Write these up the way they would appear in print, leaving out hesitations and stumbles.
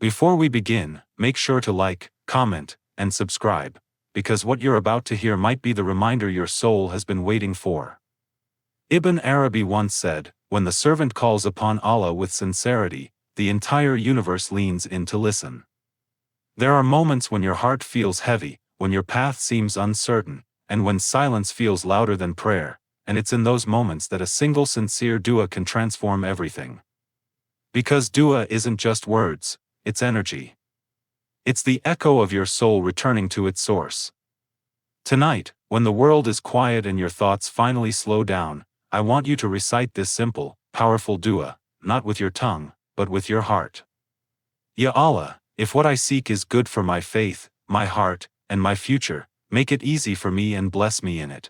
Before we begin, make sure to like, comment, and subscribe, because what you're about to hear might be the reminder your soul has been waiting for. Ibn Arabi once said, "When the servant calls upon Allah with sincerity, the entire universe leans in to listen." There are moments when your heart feels heavy, when your path seems uncertain, and when silence feels louder than prayer, and it's in those moments that a single sincere dua can transform everything. Because dua isn't just words, it's energy. It's the echo of your soul returning to its source. Tonight, when the world is quiet and your thoughts finally slow down, I want you to recite this simple, powerful dua, not with your tongue, but with your heart. Ya Allah, if what I seek is good for my faith, my heart, and my future, make it easy for me and bless me in it.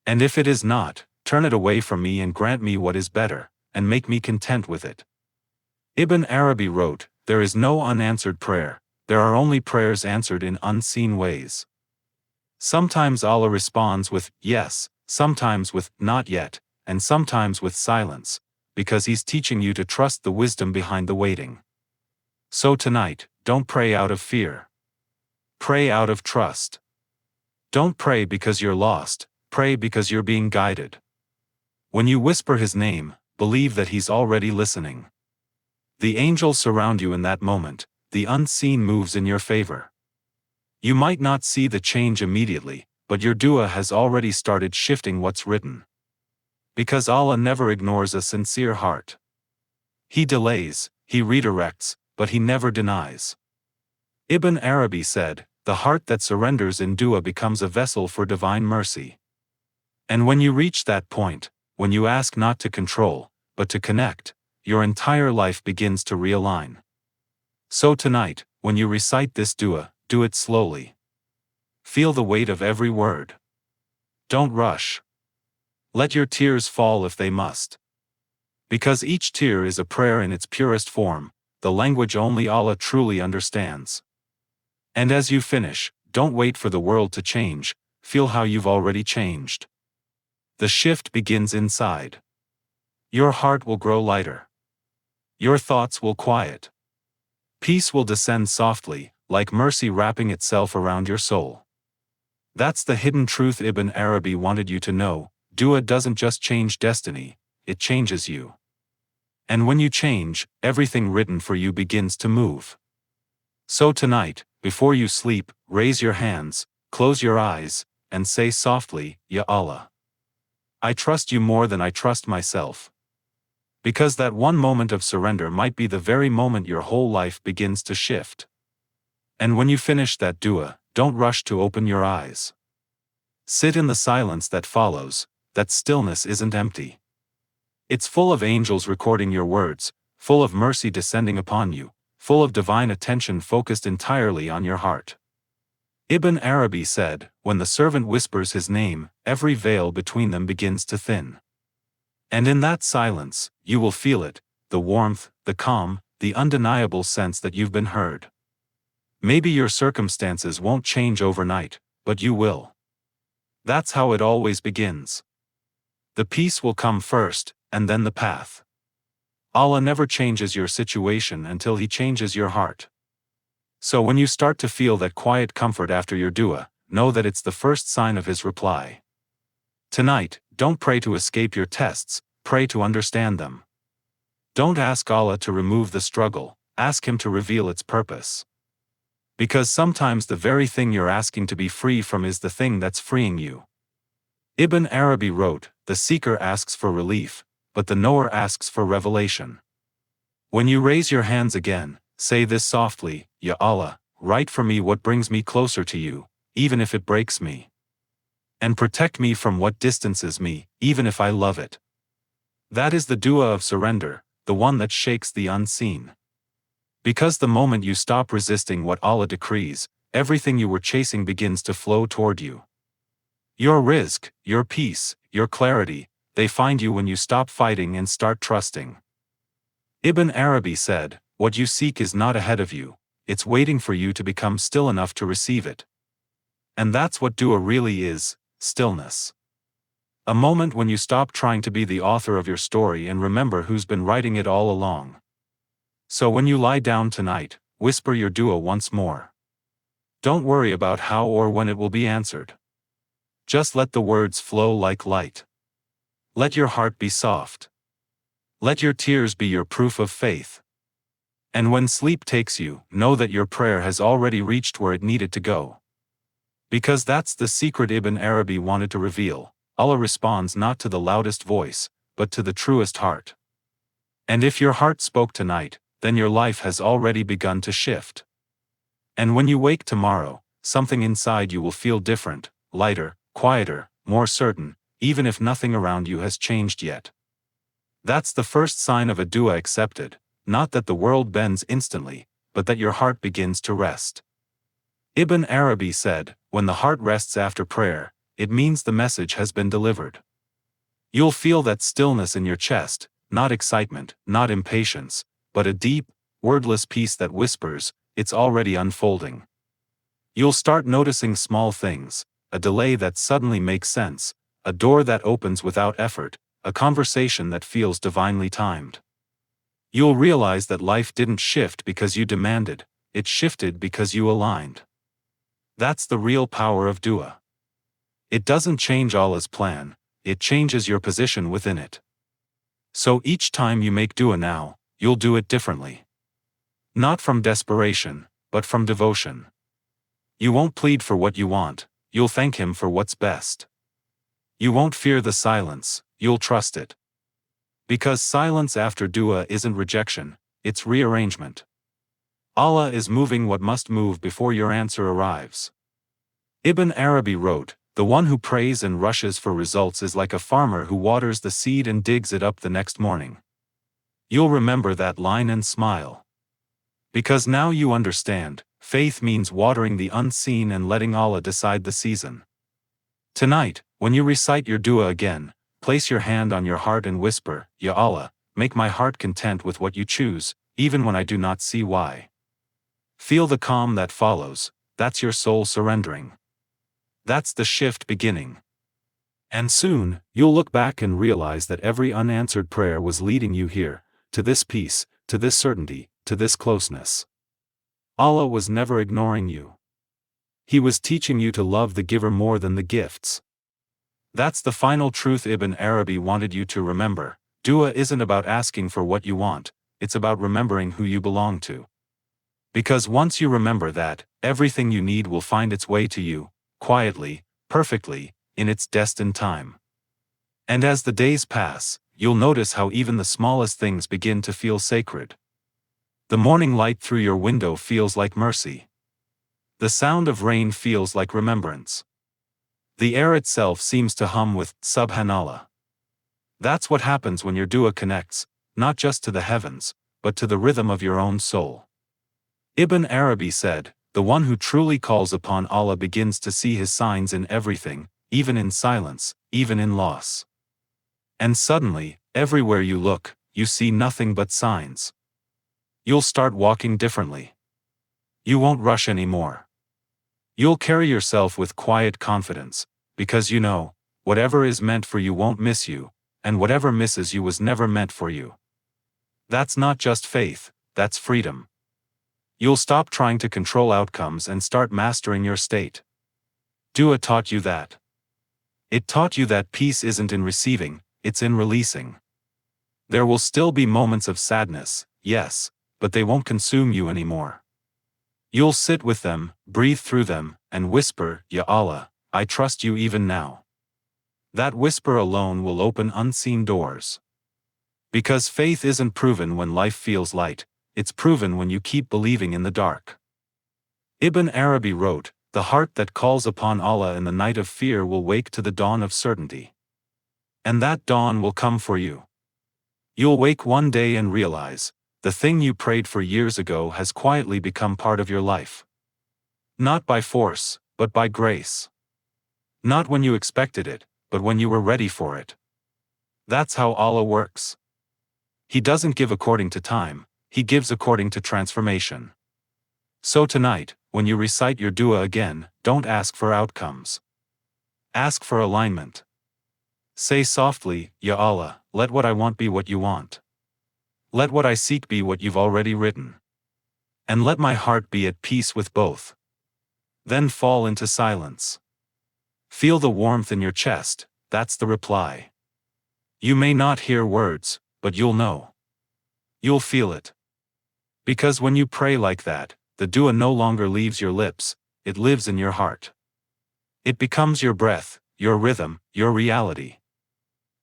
And if it is not, turn it away from me and grant me what is better, and make me content with it. Ibn Arabi wrote, "There is no unanswered prayer, there are only prayers answered in unseen ways." Sometimes Allah responds with yes, sometimes with not yet, and sometimes with silence, because He's teaching you to trust the wisdom behind the waiting. So tonight, don't pray out of fear. Pray out of trust. Don't pray because you're lost, pray because you're being guided. When you whisper His name, believe that He's already listening. The angels surround you in that moment, the unseen moves in your favor. You might not see the change immediately, but your dua has already started shifting what's written. Because Allah never ignores a sincere heart. He delays, He redirects, but He never denies. Ibn Arabi said, "The heart that surrenders in dua becomes a vessel for divine mercy." And when you reach that point, when you ask not to control, but to connect, your entire life begins to realign. So tonight, when you recite this dua, do it slowly. Feel the weight of every word. Don't rush. Let your tears fall if they must. Because each tear is a prayer in its purest form, the language only Allah truly understands. And as you finish, don't wait for the world to change, feel how you've already changed. The shift begins inside. Your heart will grow lighter. Your thoughts will quiet. Peace will descend softly, like mercy wrapping itself around your soul. That's the hidden truth Ibn Arabi wanted you to know. Dua doesn't just change destiny, it changes you. And when you change, everything written for you begins to move. So tonight, before you sleep, raise your hands, close your eyes, and say softly, "Ya Allah. I trust you more than I trust myself." Because that one moment of surrender might be the very moment your whole life begins to shift. And when you finish that dua, don't rush to open your eyes. Sit in the silence that follows. That stillness isn't empty. It's full of angels recording your words, full of mercy descending upon you, full of divine attention focused entirely on your heart. Ibn Arabi said, "When the servant whispers his name, every veil between them begins to thin. And in that silence, you will feel it, the warmth, the calm, the undeniable sense that you've been heard. Maybe your circumstances won't change overnight, but you will. That's how it always begins. The peace will come first, and then the path. Allah never changes your situation until He changes your heart. So when you start to feel that quiet comfort after your dua, know that it's the first sign of His reply. Tonight, don't pray to escape your tests, pray to understand them. Don't ask Allah to remove the struggle, ask Him to reveal its purpose. Because sometimes the very thing you're asking to be free from is the thing that's freeing you. Ibn Arabi wrote, "The seeker asks for relief, but the knower asks for revelation." When you raise your hands again, say this softly, "Ya Allah, write for me what brings me closer to you, even if it breaks me. And protect me from what distances me, even if I love it." That is the dua of surrender, the one that shakes the unseen. Because the moment you stop resisting what Allah decrees, everything you were chasing begins to flow toward you. Your rizq, your peace, your clarity, they find you when you stop fighting and start trusting. Ibn Arabi said, "What you seek is not ahead of you, it's waiting for you to become still enough to receive it." And that's what dua really is, stillness. A moment when you stop trying to be the author of your story and remember who's been writing it all along. So when you lie down tonight, whisper your dua once more. Don't worry about how or when it will be answered. Just let the words flow like light. Let your heart be soft. Let your tears be your proof of faith. And when sleep takes you, know that your prayer has already reached where it needed to go. Because that's the secret Ibn Arabi wanted to reveal. Allah responds not to the loudest voice, but to the truest heart. And if your heart spoke tonight, then your life has already begun to shift. And when you wake tomorrow, something inside you will feel different, lighter, quieter, more certain, even if nothing around you has changed yet. That's the first sign of a dua accepted, not that the world bends instantly, but that your heart begins to rest. Ibn Arabi said, when the heart rests after prayer, it means the message has been delivered. You'll feel that stillness in your chest, not excitement, not impatience, but a deep, wordless peace that whispers, it's already unfolding. You'll start noticing small things, a delay that suddenly makes sense, a door that opens without effort, a conversation that feels divinely timed. You'll realize that life didn't shift because you demanded, it shifted because you aligned. That's the real power of dua. It doesn't change Allah's plan, it changes your position within it. So each time you make dua now, you'll do it differently. Not from desperation, but from devotion. You won't plead for what you want, you'll thank Him for what's best. You won't fear the silence, you'll trust it. Because silence after dua isn't rejection, it's rearrangement. Allah is moving what must move before your answer arrives. Ibn Arabi wrote, the one who prays and rushes for results is like a farmer who waters the seed and digs it up the next morning. You'll remember that line and smile. Because now you understand, faith means watering the unseen and letting Allah decide the season. Tonight, when you recite your dua again, place your hand on your heart and whisper, Ya Allah, make my heart content with what you choose, even when I do not see why. Feel the calm that follows, that's your soul surrendering. That's the shift beginning. And soon, you'll look back and realize that every unanswered prayer was leading you here, to this peace, to this certainty, to this closeness. Allah was never ignoring you. He was teaching you to love the giver more than the gifts. That's the final truth Ibn Arabi wanted you to remember. Dua isn't about asking for what you want, it's about remembering who you belong to. Because once you remember that, everything you need will find its way to you, quietly, perfectly, in its destined time. And as the days pass, you'll notice how even the smallest things begin to feel sacred. The morning light through your window feels like mercy. The sound of rain feels like remembrance. The air itself seems to hum with Subhanallah. That's what happens when your dua connects, not just to the heavens, but to the rhythm of your own soul. Ibn Arabi said, the one who truly calls upon Allah begins to see His signs in everything, even in silence, even in loss. And suddenly, everywhere you look, you see nothing but signs. You'll start walking differently. You won't rush anymore. You'll carry yourself with quiet confidence, because you know, whatever is meant for you won't miss you, and whatever misses you was never meant for you. That's not just faith, that's freedom. You'll stop trying to control outcomes and start mastering your state. Dua taught you that. It taught you that peace isn't in receiving, it's in releasing. There will still be moments of sadness, yes, but they won't consume you anymore. You'll sit with them, breathe through them, and whisper, Ya Allah, I trust you even now. That whisper alone will open unseen doors. Because faith isn't proven when life feels light, it's proven when you keep believing in the dark. Ibn Arabi wrote, the heart that calls upon Allah in the night of fear will wake to the dawn of certainty. And that dawn will come for you. You'll wake one day and realize, the thing you prayed for years ago has quietly become part of your life. Not by force, but by grace. Not when you expected it, but when you were ready for it. That's how Allah works. He doesn't give according to time, He gives according to transformation. So tonight, when you recite your dua again, don't ask for outcomes. Ask for alignment. Say softly, Ya Allah, let what I want be what you want. Let what I seek be what you've already written. And let my heart be at peace with both. Then fall into silence. Feel the warmth in your chest, that's the reply. You may not hear words, but you'll know. You'll feel it. Because when you pray like that, the dua no longer leaves your lips, it lives in your heart. It becomes your breath, your rhythm, your reality.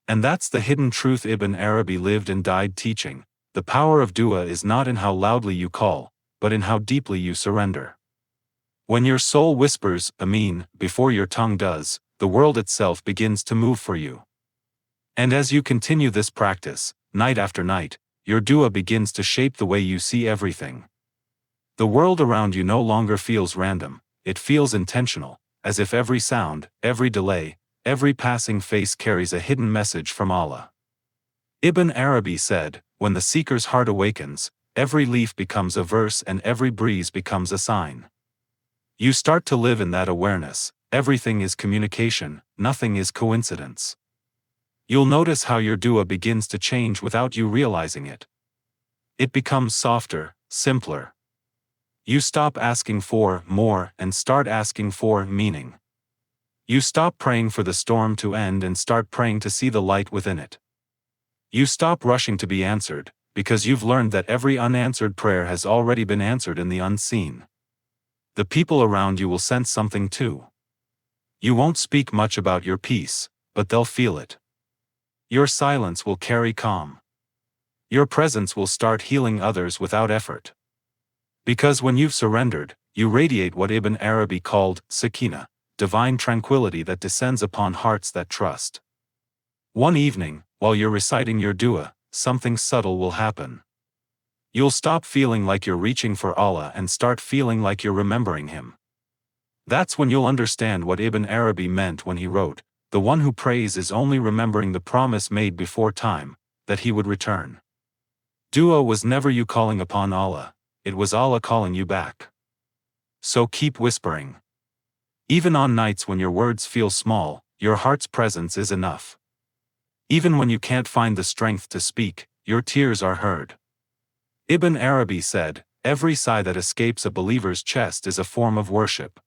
And that's the hidden truth Ibn Arabi lived and died teaching. The power of dua is not in how loudly you call, but in how deeply you surrender. When your soul whispers, Ameen, before your tongue does, the world itself begins to move for you. And as you continue this practice, night after night, your dua begins to shape the way you see everything. The world around you no longer feels random, it feels intentional, as if every sound, every delay, every passing face carries a hidden message from Allah. Ibn Arabi said, when the seeker's heart awakens, every leaf becomes a verse and every breeze becomes a sign. You start to live in that awareness, everything is communication, nothing is coincidence. You'll notice how your dua begins to change without you realizing it. It becomes softer, simpler. You stop asking for more and start asking for meaning. You stop praying for the storm to end and start praying to see the light within it. You stop rushing to be answered, because you've learned that every unanswered prayer has already been answered in the unseen. The people around you will sense something too. You won't speak much about your peace, but they'll feel it. Your silence will carry calm. Your presence will start healing others without effort. Because when you've surrendered, you radiate what Ibn Arabi called sakina, divine tranquility that descends upon hearts that trust. One evening, while you're reciting your dua, something subtle will happen. You'll stop feeling like you're reaching for Allah and start feeling like you're remembering Him. That's when you'll understand what Ibn Arabi meant when he wrote, "The one who prays is only remembering the promise made before time, that He would return." Dua was never you calling upon Allah, it was Allah calling you back. So keep whispering. Even on nights when your words feel small, your heart's presence is enough. Even when you can't find the strength to speak, your tears are heard. Ibn Arabi said, every sigh that escapes a believer's chest is a form of worship.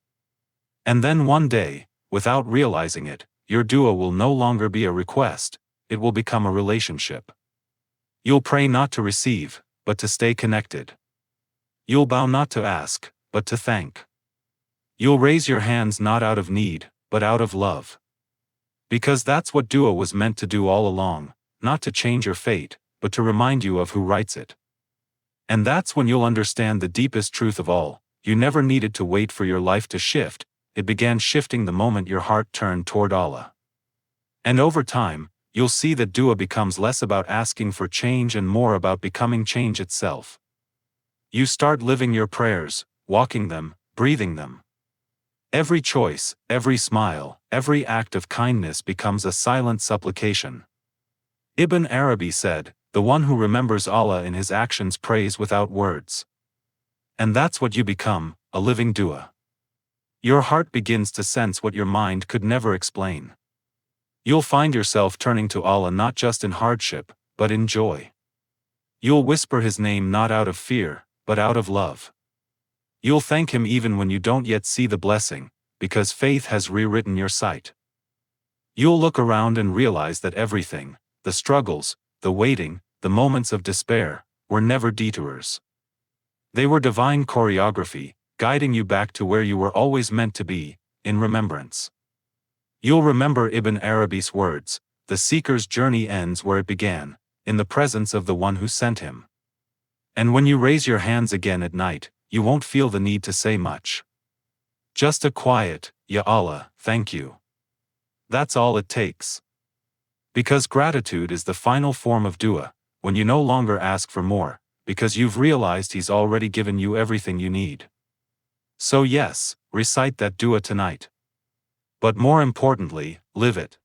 And then one day, without realizing it, your dua will no longer be a request, it will become a relationship. You'll pray not to receive, but to stay connected. You'll bow not to ask, but to thank. You'll raise your hands not out of need, but out of love. Because that's what dua was meant to do all along, not to change your fate, but to remind you of who writes it. And that's when you'll understand the deepest truth of all, you never needed to wait for your life to shift, it began shifting the moment your heart turned toward Allah. And over time, you'll see that dua becomes less about asking for change and more about becoming change itself. You start living your prayers, walking them, breathing them. Every choice, every smile, every act of kindness becomes a silent supplication. Ibn Arabi said, the one who remembers Allah in his actions prays without words. And that's what you become, a living dua. Your heart begins to sense what your mind could never explain. You'll find yourself turning to Allah not just in hardship, but in joy. You'll whisper His name not out of fear, but out of love. You'll thank Him even when you don't yet see the blessing, because faith has rewritten your sight. You'll look around and realize that everything, the struggles, the waiting, the moments of despair, were never detours. They were divine choreography, guiding you back to where you were always meant to be, in remembrance. You'll remember Ibn Arabi's words, the seeker's journey ends where it began, in the presence of the one who sent him. And when you raise your hands again at night, you won't feel the need to say much. Just a quiet, Ya Allah, thank you. That's all it takes. Because gratitude is the final form of dua, when you no longer ask for more, because you've realized He's already given you everything you need. So yes, recite that dua tonight. But more importantly, live it.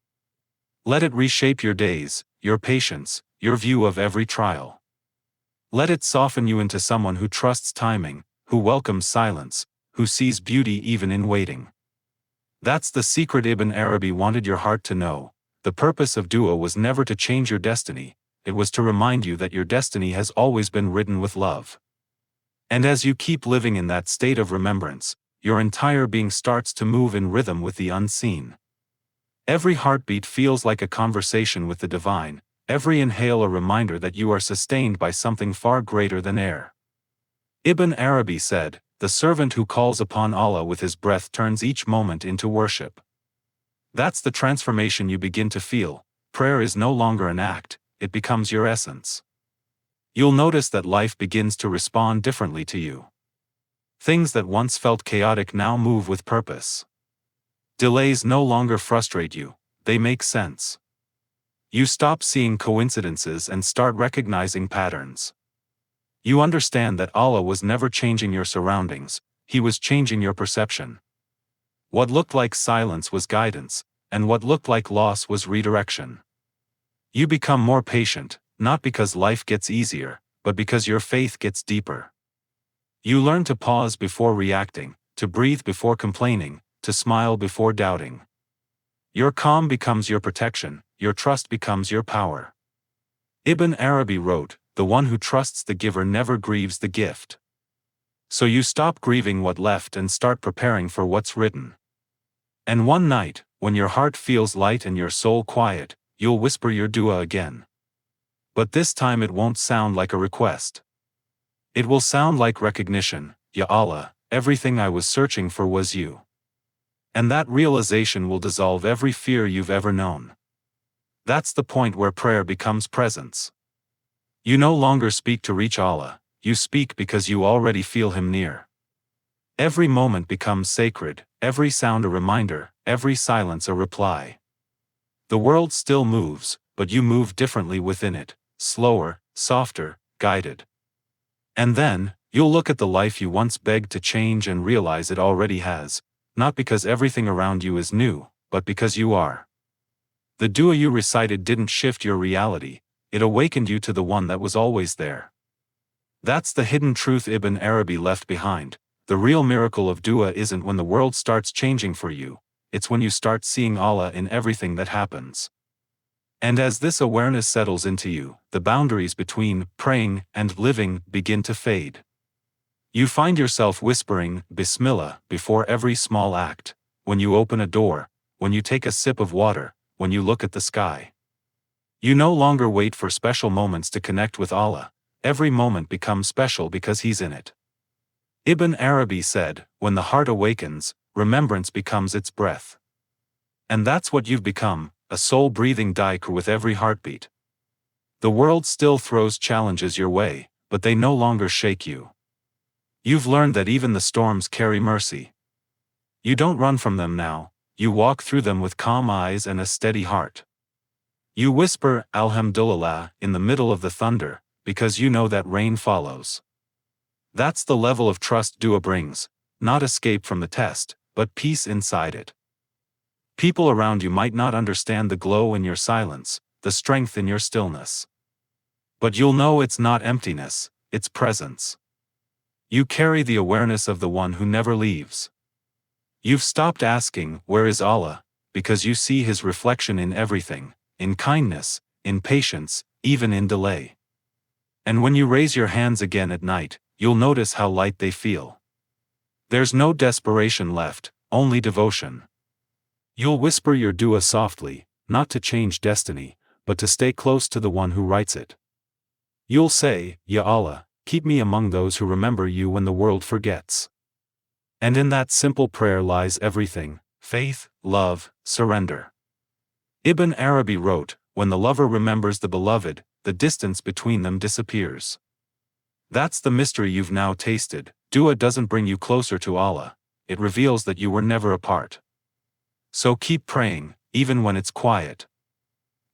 Let it reshape your days, your patience, your view of every trial. Let it soften you into someone who trusts timing, who welcomes silence, who sees beauty even in waiting. That's the secret Ibn Arabi wanted your heart to know. The purpose of dua was never to change your destiny, it was to remind you that your destiny has always been written with love. And as you keep living in that state of remembrance, your entire being starts to move in rhythm with the unseen. Every heartbeat feels like a conversation with the divine, every inhale a reminder that you are sustained by something far greater than air. Ibn Arabi said, "The servant who calls upon Allah with his breath turns each moment into worship." That's the transformation you begin to feel. Prayer is no longer an act, it becomes your essence. You'll notice that life begins to respond differently to you. Things that once felt chaotic now move with purpose. Delays no longer frustrate you, they make sense. You stop seeing coincidences and start recognizing patterns. You understand that Allah was never changing your surroundings, He was changing your perception. What looked like silence was guidance, and what looked like loss was redirection. You become more patient, not because life gets easier, but because your faith gets deeper. You learn to pause before reacting, to breathe before complaining, to smile before doubting. Your calm becomes your protection, your trust becomes your power. Ibn Arabi wrote, "The one who trusts the giver never grieves the gift." So you stop grieving what left and start preparing for what's written. And one night, when your heart feels light and your soul quiet, you'll whisper your dua again. But this time it won't sound like a request. It will sound like recognition. Ya Allah, everything I was searching for was you. And that realization will dissolve every fear you've ever known. That's the point where prayer becomes presence. You no longer speak to reach Allah, you speak because you already feel Him near. Every moment becomes sacred, every sound a reminder, every silence a reply. The world still moves, but you move differently within it, slower, softer, guided. And then, you'll look at the life you once begged to change and realize it already has, not because everything around you is new, but because you are. The dua you recited didn't shift your reality, it awakened you to the one that was always there. That's the hidden truth Ibn Arabi left behind. The real miracle of dua isn't when the world starts changing for you, it's when you start seeing Allah in everything that happens. And as this awareness settles into you, the boundaries between praying and living begin to fade. You find yourself whispering Bismillah before every small act, when you open a door, when you take a sip of water, when you look at the sky. You no longer wait for special moments to connect with Allah, every moment becomes special because He's in it. Ibn Arabi said, "When the heart awakens, remembrance becomes its breath." And that's what you've become, a soul-breathing dhikr with every heartbeat. The world still throws challenges your way, but they no longer shake you. You've learned that even the storms carry mercy. You don't run from them now, you walk through them with calm eyes and a steady heart. You whisper, Alhamdulillah, in the middle of the thunder, because you know that rain follows. That's the level of trust dua brings, not escape from the test, but peace inside it. People around you might not understand the glow in your silence, the strength in your stillness. But you'll know it's not emptiness, it's presence. You carry the awareness of the one who never leaves. You've stopped asking, "Where is Allah?" because you see His reflection in everything, in kindness, in patience, even in delay. And when you raise your hands again at night, you'll notice how light they feel. There's no desperation left, only devotion. You'll whisper your dua softly, not to change destiny, but to stay close to the one who writes it. You'll say, "Ya Allah, keep me among those who remember you when the world forgets." And in that simple prayer lies everything: faith, love, surrender. Ibn Arabi wrote, "When the lover remembers the beloved, the distance between them disappears." That's the mystery you've now tasted. Dua doesn't bring you closer to Allah, it reveals that you were never apart. So keep praying, even when it's quiet.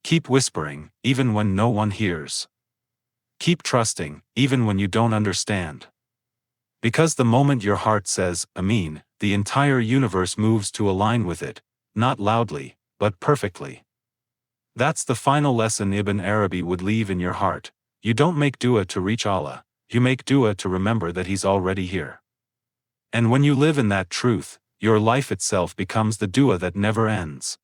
Keep whispering, even when no one hears. Keep trusting, even when you don't understand. Because the moment your heart says, Ameen, the entire universe moves to align with it, not loudly, but perfectly. That's the final lesson Ibn Arabi would leave in your heart. You don't make dua to reach Allah, you make dua to remember that He's already here. And when you live in that truth, your life itself becomes the dua that never ends.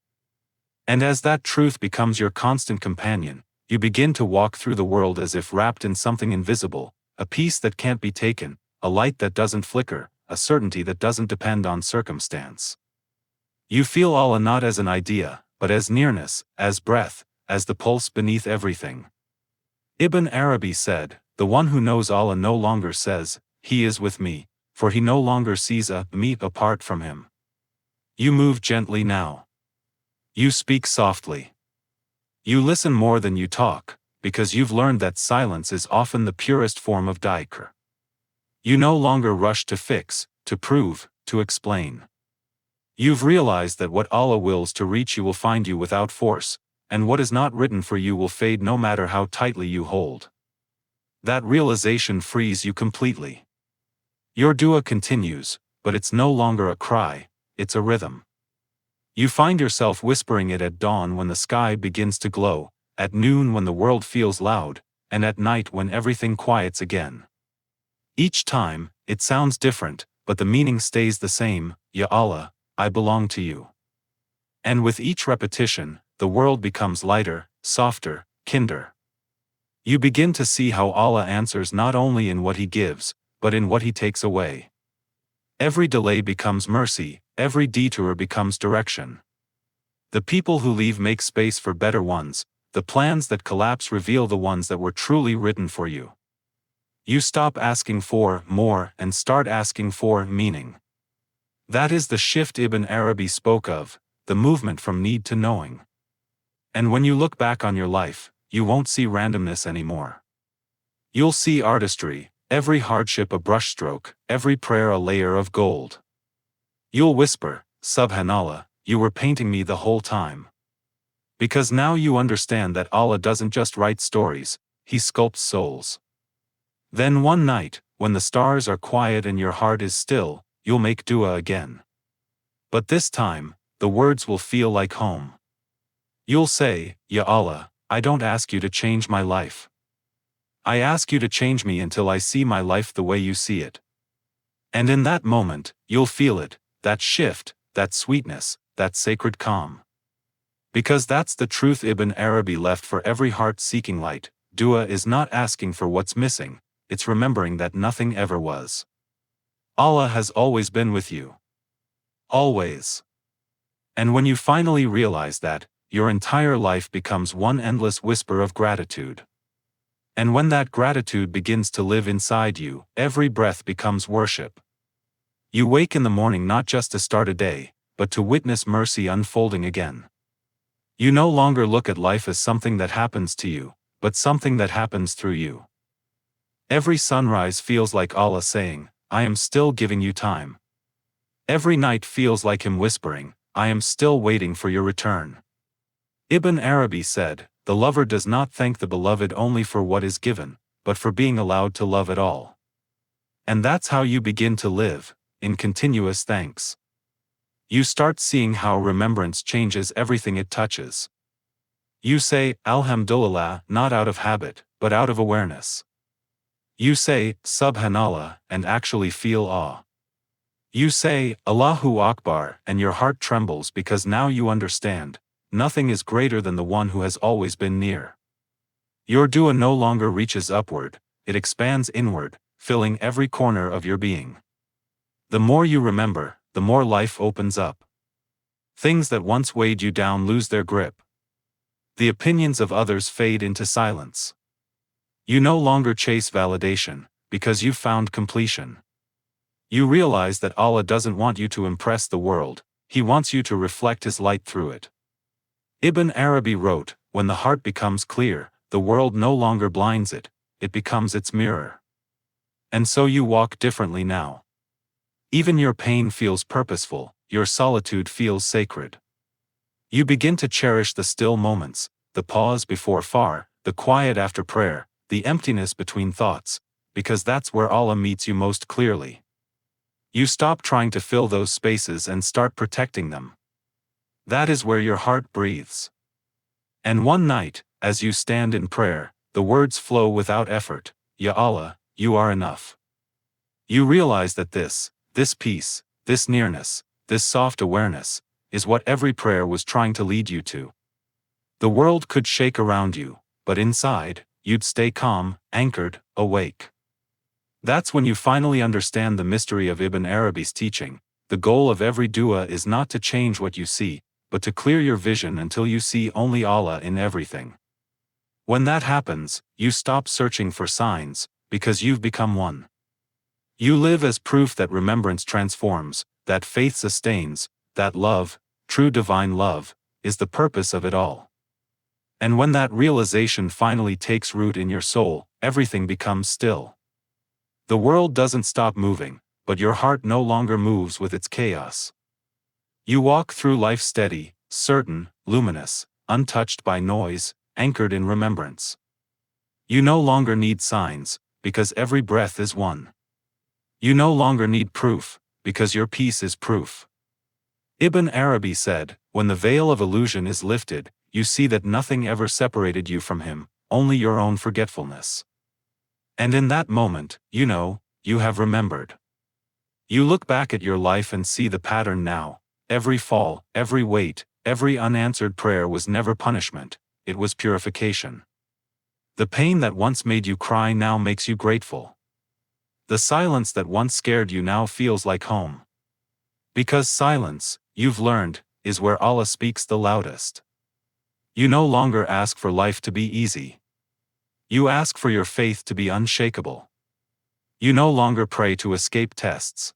And as that truth becomes your constant companion, You begin to walk through the world as if wrapped in something invisible, a peace that can't be taken, a light that doesn't flicker, a certainty that doesn't depend on circumstance. You feel Allah not as an idea, but as nearness, as breath, as the pulse beneath everything. Ibn Arabi said, "The one who knows Allah no longer says, 'He is with me,' for he no longer sees a me apart from him." You move gently now. You speak softly. You listen more than you talk, because you've learned that silence is often the purest form of dhikr. You no longer rush to fix, to prove, to explain. You've realized that what Allah wills to reach you will find you without force, and what is not written for you will fade no matter how tightly you hold. That realization frees you completely. Your dua continues, but it's no longer a cry, it's a rhythm. You find yourself whispering it at dawn when the sky begins to glow, at noon when the world feels loud, and at night when everything quiets again. Each time, it sounds different, but the meaning stays the same: Ya Allah, I belong to you. And with each repetition, the world becomes lighter, softer, kinder. You begin to see how Allah answers not only in what He gives, but in what He takes away. Every delay becomes mercy, every detour becomes direction. The people who leave make space for better ones, the plans that collapse reveal the ones that were truly written for you. You stop asking for more and start asking for meaning. That is the shift Ibn Arabi spoke of, the movement from need to knowing. And when you look back on your life, you won't see randomness anymore. You'll see artistry, every hardship a brushstroke, every prayer a layer of gold. You'll whisper, Subhanallah, you were painting me the whole time. Because now you understand that Allah doesn't just write stories, He sculpts souls. Then one night, when the stars are quiet and your heart is still, you'll make dua again. But this time, the words will feel like home. You'll say, Ya Allah, I don't ask you to change my life. I ask you to change me until I see my life the way you see it. And in that moment, you'll feel it, that shift, that sweetness, that sacred calm. Because that's the truth Ibn Arabi left for every heart seeking light: dua is not asking for what's missing, it's remembering that nothing ever was. Allah has always been with you. Always. And when you finally realize that, your entire life becomes one endless whisper of gratitude. And when that gratitude begins to live inside you, every breath becomes worship. You wake in the morning not just to start a day, but to witness mercy unfolding again. You no longer look at life as something that happens to you, but something that happens through you. Every sunrise feels like Allah saying, I am still giving you time. Every night feels like Him whispering, I am still waiting for your return. Ibn Arabi said, the lover does not thank the beloved only for what is given, but for being allowed to love at all. And that's how you begin to live, in continuous thanks. You start seeing how remembrance changes everything it touches. You say, Alhamdulillah, not out of habit, but out of awareness. You say, Subhanallah, and actually feel awe. You say, Allahu Akbar, and your heart trembles because now you understand, nothing is greater than the one who has always been near. Your dua no longer reaches upward, it expands inward, filling every corner of your being. The more you remember, the more life opens up. Things that once weighed you down lose their grip. The opinions of others fade into silence. You no longer chase validation, because you've found completion. You realize that Allah doesn't want you to impress the world, He wants you to reflect His light through it. Ibn Arabi wrote, when the heart becomes clear, the world no longer blinds it, it becomes its mirror. And so you walk differently now. Even your pain feels purposeful, your solitude feels sacred. You begin to cherish the still moments, the pause before far, the quiet after prayer, the emptiness between thoughts, because that's where Allah meets you most clearly. You stop trying to fill those spaces and start protecting them. That is where your heart breathes. And one night, as you stand in prayer, the words flow without effort, Ya Allah, you are enough. You realize that this peace, this nearness, this soft awareness, is what every prayer was trying to lead you to. The world could shake around you, but inside, you'd stay calm, anchored, awake. That's when you finally understand the mystery of Ibn Arabi's teaching. The goal of every dua is not to change what you see, but to clear your vision until you see only Allah in everything. When that happens, you stop searching for signs, because you've become one. You live as proof that remembrance transforms, that faith sustains, that love, true divine love, is the purpose of it all. And when that realization finally takes root in your soul, everything becomes still. The world doesn't stop moving, but your heart no longer moves with its chaos. You walk through life steady, certain, luminous, untouched by noise, anchored in remembrance. You no longer need signs, because every breath is one. You no longer need proof, because your peace is proof. Ibn Arabi said, when the veil of illusion is lifted, you see that nothing ever separated you from him, only your own forgetfulness. And in that moment, you know, you have remembered. You look back at your life and see the pattern now. Every fall, every weight, every unanswered prayer was never punishment, it was purification. The pain that once made you cry now makes you grateful. The silence that once scared you now feels like home. Because silence, you've learned, is where Allah speaks the loudest. You no longer ask for life to be easy. You ask for your faith to be unshakable. You no longer pray to escape tests.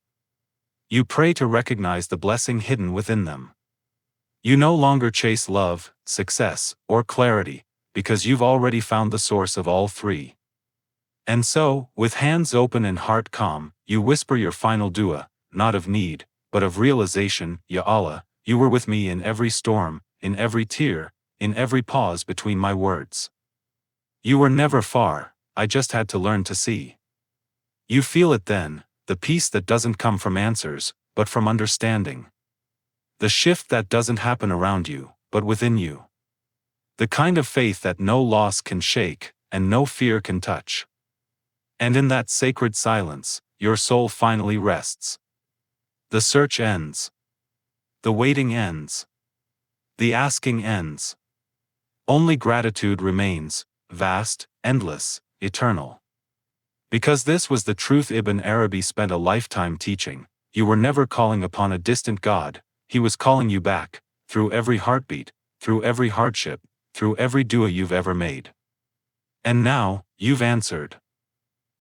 You pray to recognize the blessing hidden within them. You no longer chase love, success, or clarity, because you've already found the source of all three. And so, with hands open and heart calm, you whisper your final dua, not of need, but of realization. Ya Allah, you were with me in every storm, in every tear, in every pause between my words. You were never far, I just had to learn to see. You feel it then, the peace that doesn't come from answers, but from understanding. The shift that doesn't happen around you, but within you. The kind of faith that no loss can shake, and no fear can touch. And in that sacred silence, your soul finally rests. The search ends. The waiting ends. The asking ends. Only gratitude remains, vast, endless, eternal. Because this was the truth Ibn Arabi spent a lifetime teaching. You were never calling upon a distant God, he was calling you back, through every heartbeat, through every hardship, through every dua you've ever made. And now, you've answered.